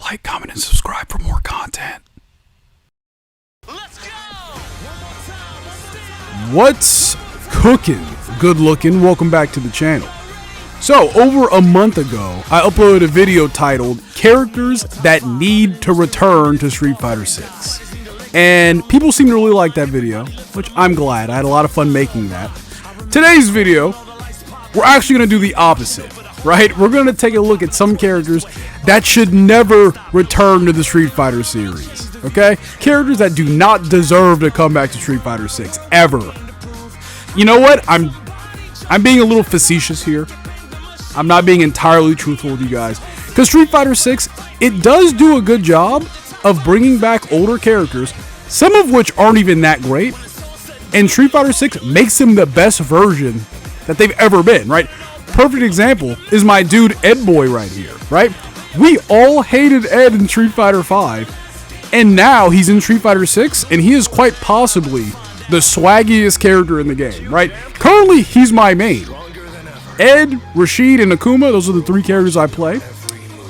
Like, comment, and subscribe for more content. What's cooking? Good looking. Welcome back to the channel. So, over a month ago, I uploaded a video titled Characters That Need to Return to Street Fighter 6. And people seem to really like that video, which I'm glad. I had a lot of fun making that. Today's video, we're actually going to do the opposite, right? We're going to take a look at some characters that should never return to the Street Fighter series, okay? Characters that do not deserve to come back to Street Fighter 6, ever. You know what? I'm being a little facetious here. I'm not being entirely truthful with you guys. Because Street Fighter 6, it does do a good job of bringing back older characters, some of which aren't even that great. And Street Fighter 6 makes them the best version that they've ever been, right? Perfect example is my dude Ed Boy right here, right? We all hated Ed in Street Fighter 5, and now he's in Street Fighter 6, and he is quite possibly the swaggiest character in the game, right? Currently, he's my main. Ed, Rashid, and Akuma, those are the three characters I play.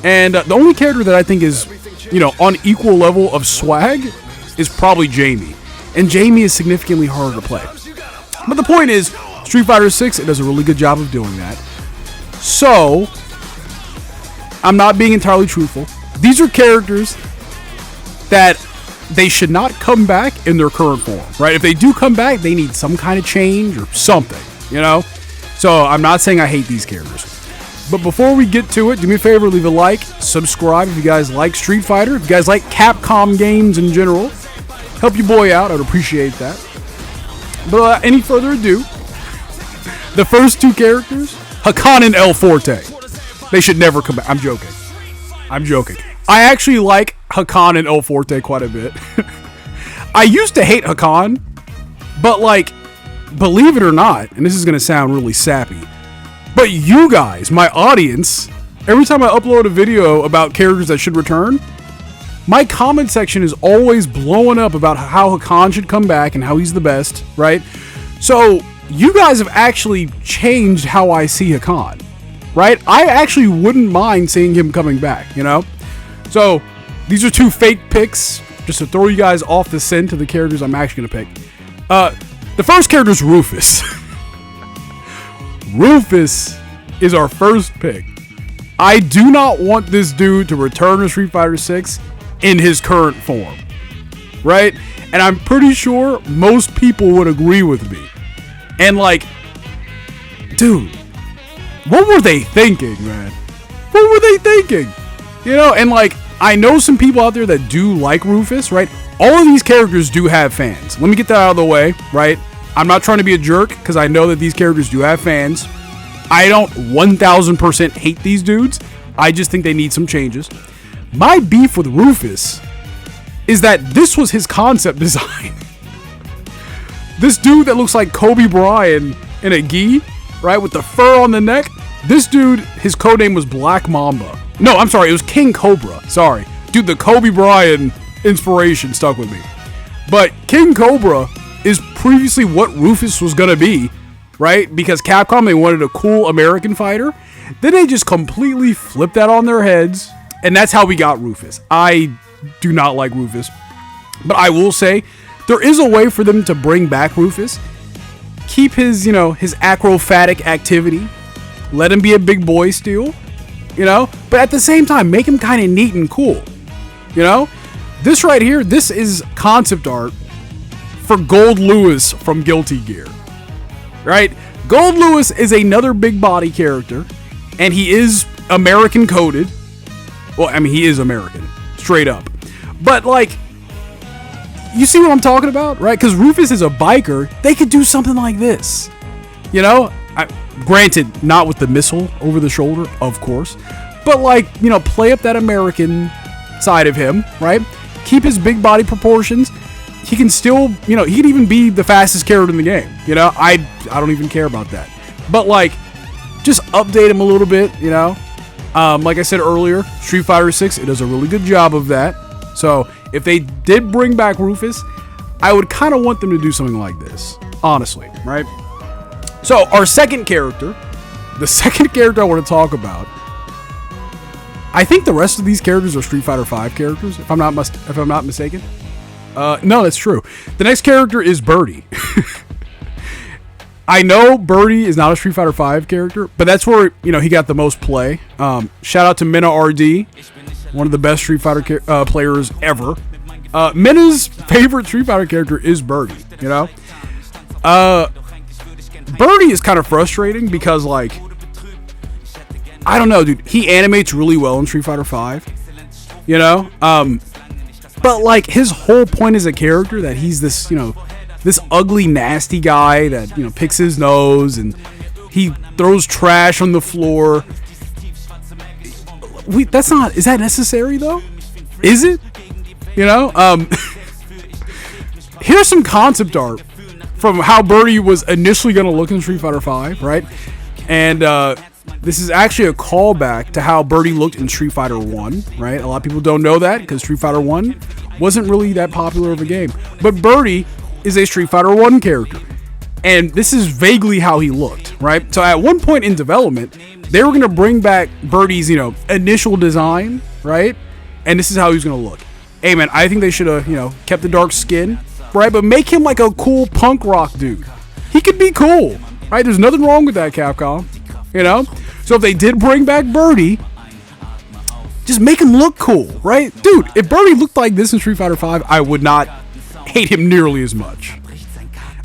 And the only character that I think is, on equal level of swag is probably Jamie. And Jamie is significantly harder to play. But the point is, Street Fighter 6, it does a really good job of doing that. So, I'm not being entirely truthful. These are characters that they should not come back in their current form, right? If they do come back, they need some kind of change or something, So, I'm not saying I hate these characters. But before we get to it, do me a favor, leave a like, subscribe if you guys like Street Fighter, if you guys like Capcom games in general. Help your boy out, I'd appreciate that. But any further ado, the first two characters, Hakan and El Forte. They should never come back. I'm joking. I actually like Hakan and El Forte quite a bit. I used to hate Hakan, but believe it or not, and this is going to sound really sappy, but you guys, my audience, every time I upload a video about characters that should return, my comment section is always blowing up about how Hakan should come back and how he's the best, right? So, you guys have actually changed how I see Hakan, right? I actually wouldn't mind seeing him coming back, So, these are two fake picks, just to throw you guys off the scent of the characters I'm actually going to pick. The first character is Rufus. Rufus is our first pick. I do not want this dude to return to Street Fighter 6 in his current form, right? And I'm pretty sure most people would agree with me. And dude, what were they thinking, man? What were they thinking? And I know some people out there that do like Rufus, right? All of these characters do have fans. Let me get that out of the way, right? I'm not trying to be a jerk because I know that these characters do have fans. I don't 1000% hate these dudes. I just think they need some changes. My beef with Rufus is that this was his concept design. This dude that looks like Kobe Bryant in a gi, right, with the fur on the neck. This dude, his codename was Black Mamba. No, I'm sorry, it was King Cobra. Sorry. Dude, the Kobe Bryant inspiration stuck with me. But King Cobra is previously what Rufus was going to be, right? Because Capcom, they wanted a cool American fighter. Then they just completely flipped that on their heads. And that's how we got Rufus. I do not like Rufus. But I will say, there is a way for them to bring back Rufus. Keep his, his acrobatic activity. Let him be a big boy still. But at the same time, make him kind of neat and cool. This right here, this is concept art for Gold Lewis from Guilty Gear. Right? Gold Lewis is another big body character. And he is American coded. Well, I mean, he is American. Straight up. But, you see what I'm talking about, right? Because Rufus is a biker. They could do something like this. Granted, not with the missile over the shoulder, of course. But, play up that American side of him, right? Keep his big body proportions. He can still, he can even be the fastest character in the game. I don't even care about that. But, just update him a little bit, Like I said earlier, Street Fighter 6, it does a really good job of that. So, if they did bring back Rufus, I would kind of want them to do something like this. Honestly, right? So, our second character, the second character I want to talk about, I think the rest of these characters are Street Fighter V characters, if I'm not mistaken. No, that's true. The next character is Birdie. I know Birdie is not a Street Fighter V character, but that's where, you know, he got the most play. Shout out to Minna RD, one of the best Street Fighter players ever. Minna's favorite Street Fighter character is Birdie, you know? Birdie is kind of frustrating because, like, I don't know, dude. He animates really well in Street Fighter V, you know? But, like, his whole point as a character that he's this, you know, this ugly, nasty guy that, you know, picks his nose and he throws trash on the floor. Is that necessary, though? Is it? You know? Here's some concept art from how Birdie was initially going to look in Street Fighter V, right? And this is actually a callback to how Birdie looked in Street Fighter 1, right? A lot of people don't know that because Street Fighter 1 wasn't really that popular of a game. But Birdie is a Street Fighter 1 character. And this is vaguely how he looked, right? So at one point in development, they were going to bring back Birdie's, you know, initial design, right? And this is how he's going to look. Hey, man, I think they should have, you know, kept the dark skin, right? But make him like a cool punk rock dude. He could be cool, right? There's nothing wrong with that, Capcom, you know? So if they did bring back Birdie, just make him look cool, right? Dude, if Birdie looked like this in Street Fighter V, I would not hate him nearly as much.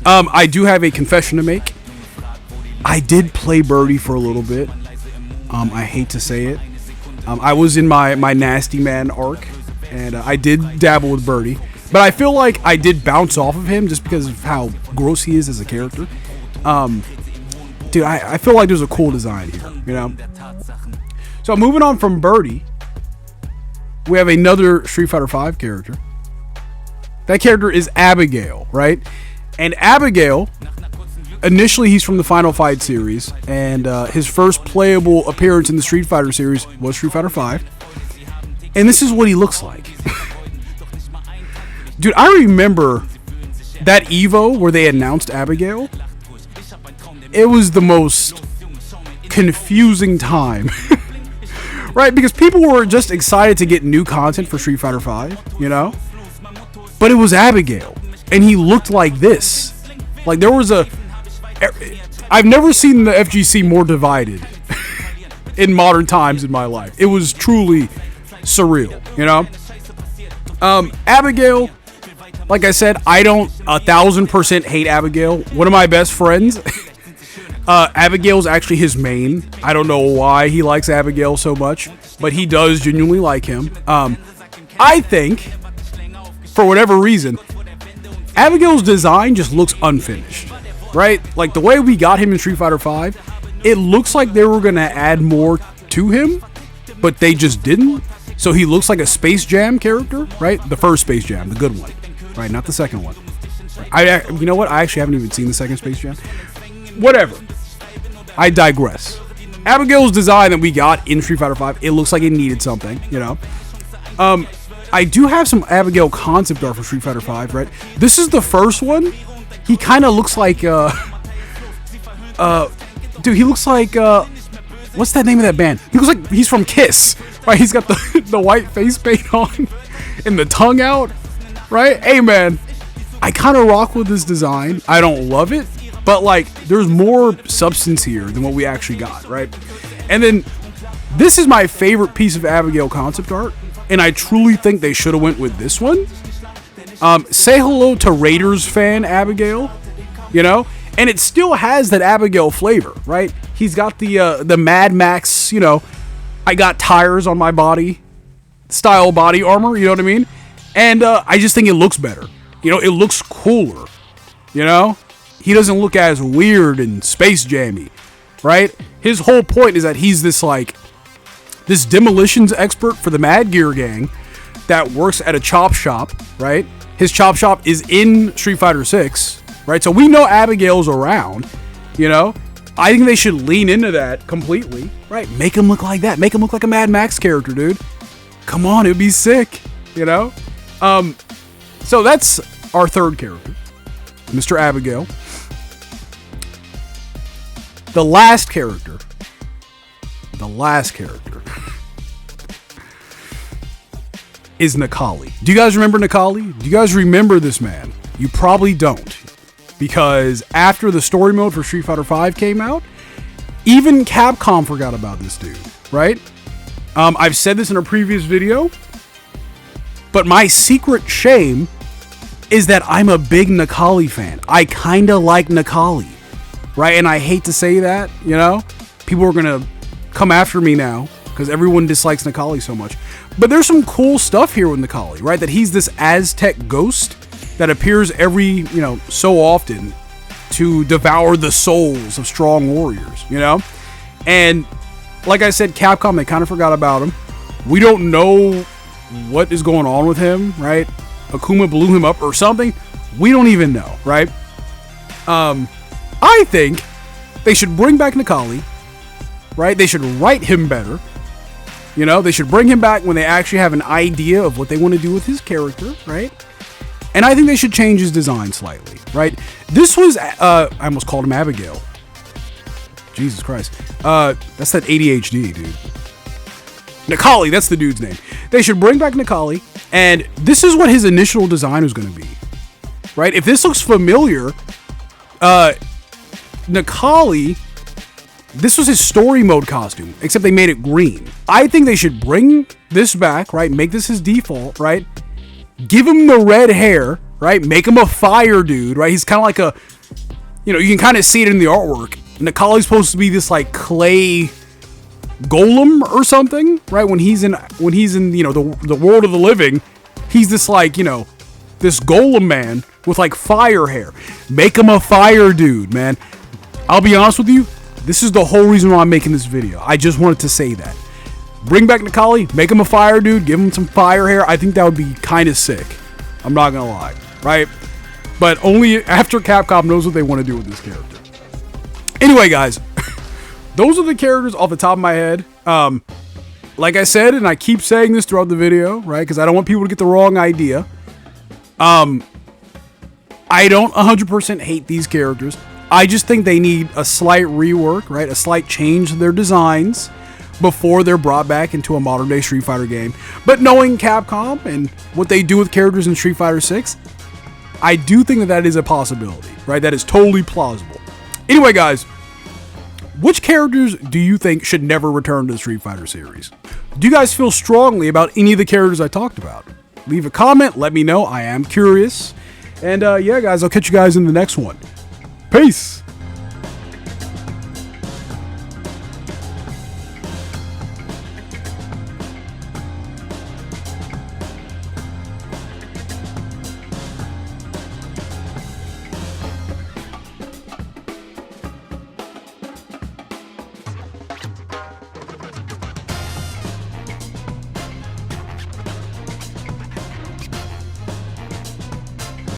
I do have a confession to make. I did play Birdie for a little bit. I hate to say it. I was in my Nasty Man arc, and I did dabble with Birdie. But I feel like I did bounce off of him just because of how gross he is as a character. Dude, I feel like there's a cool design here, you know? So moving on from Birdie, we have another Street Fighter V character. That character is Abigail, right? And Abigail, initially he's from the Final Fight series, and his first playable appearance in the Street Fighter series was Street Fighter V. And this is what he looks like. Dude, I remember that Evo where they announced Abigail. It was the most confusing time. Right? Because people were just excited to get new content for Street Fighter V, you know? But it was Abigail, and he looked like this. Like, there was I've never seen the FGC more divided in modern times in my life. It was truly surreal, you know? Abigail, like I said, I don't 1,000% hate Abigail. One of my best friends, Abigail's actually his main. I don't know why he likes Abigail so much, but he does genuinely like him. I think, for whatever reason, Abigail's design just looks unfinished, right? Like, the way we got him in Street Fighter V, it looks like they were going to add more to him, but they just didn't. So he looks like a Space Jam character, right? The first Space Jam, the good one, right? Not the second one. You know what? I actually haven't even seen the second Space Jam. Whatever. I digress. Abigail's design that we got in Street Fighter V, it looks like it needed something, you know? I do have some Abigail concept art for Street Fighter V, right? This is the first one. He kind of looks like, dude, he looks like, what's that name of that band? He looks like he's from Kiss, right? He's got the white face paint on and the tongue out, right? Hey, man, I kind of rock with this design. I don't love it, but, like, there's more substance here than what we actually got, right? And then this is my favorite piece of Abigail concept art, and I truly think they should have went with this one. Say hello to Raiders fan Abigail, you know? And it still has that Abigail flavor, right? He's got the Mad Max, you know, I got tires on my body style body armor, you know what I mean? And I just think it looks better. You know, it looks cooler, you know? He doesn't look as weird and space jammy, right? His whole point is that he's this, like, this demolitions expert for the Mad Gear gang that works at a chop shop, right? His chop shop is in Street Fighter 6, right? So we know Abigail's around, you know? I think they should lean into that completely, right? Make him look like that. Make him look like a Mad Max character, dude. Come on, it'd be sick, you know? So that's our third character, Mr. Abigail. The last character is Niali. Do you guys remember Niali? Do you guys remember this man? You probably don't, because after the story mode for Street Fighter V came out, even Capcom forgot about this dude, right? I've said this in a previous video, but my secret shame is that I'm a big Niali fan. I kind of like Niali, right? And I hate to say that, you know? People are going to come after me now because everyone dislikes Niali so much. But there's some cool stuff here with Niali, right? That he's this Aztec ghost that appears every, you know, so often to devour the souls of strong warriors, you know? And like I said, Capcom, they kind of forgot about him. We don't know what is going on with him, right? Akuma blew him up or something. We don't even know, right? I think they should bring back Niali, right? They should write him better. You know, they should bring him back when they actually have an idea of what they want to do with his character, right? And I think they should change his design slightly, right? This was, I almost called him Abigail. Jesus Christ. That's that ADHD, dude. Niali, that's the dude's name. They should bring back Niali, and this is what his initial design was going to be, right? If this looks familiar, Niali, this was his story mode costume, except they made it green. I think they should bring this back, right? Make this his default, right? Give him the red hair, right? Make him a fire dude, right? He's kind of like a, you know, you can kind of see it in the artwork. Niali's supposed to be this like clay golem or something, right? When he's in, you know, the world of the living, he's this like, you know, this golem man with like fire hair. Make him a fire dude, man. I'll be honest with you. This is the whole reason why I'm making this video. I just wanted to say that. Bring back Niali, make him a fire dude, give him some fire hair. I think that would be kind of sick. I'm not gonna lie, right? But only after Capcom knows what they want to do with this character. Anyway, guys, those are the characters off the top of my head. Like I said, and I keep saying this throughout the video, right? Because I don't want people to get the wrong idea. I don't 100% hate these characters. I just think they need a slight rework, right? A slight change to their designs before they're brought back into a modern day Street Fighter game. But knowing Capcom and what they do with characters in Street Fighter 6, I do think that that is a possibility, right? That is totally plausible. Anyway, guys, which characters do you think should never return to the Street Fighter series? Do you guys feel strongly about any of the characters I talked about? Leave a comment, let me know. I am curious. And yeah, guys, I'll catch you guys in the next one. Peace!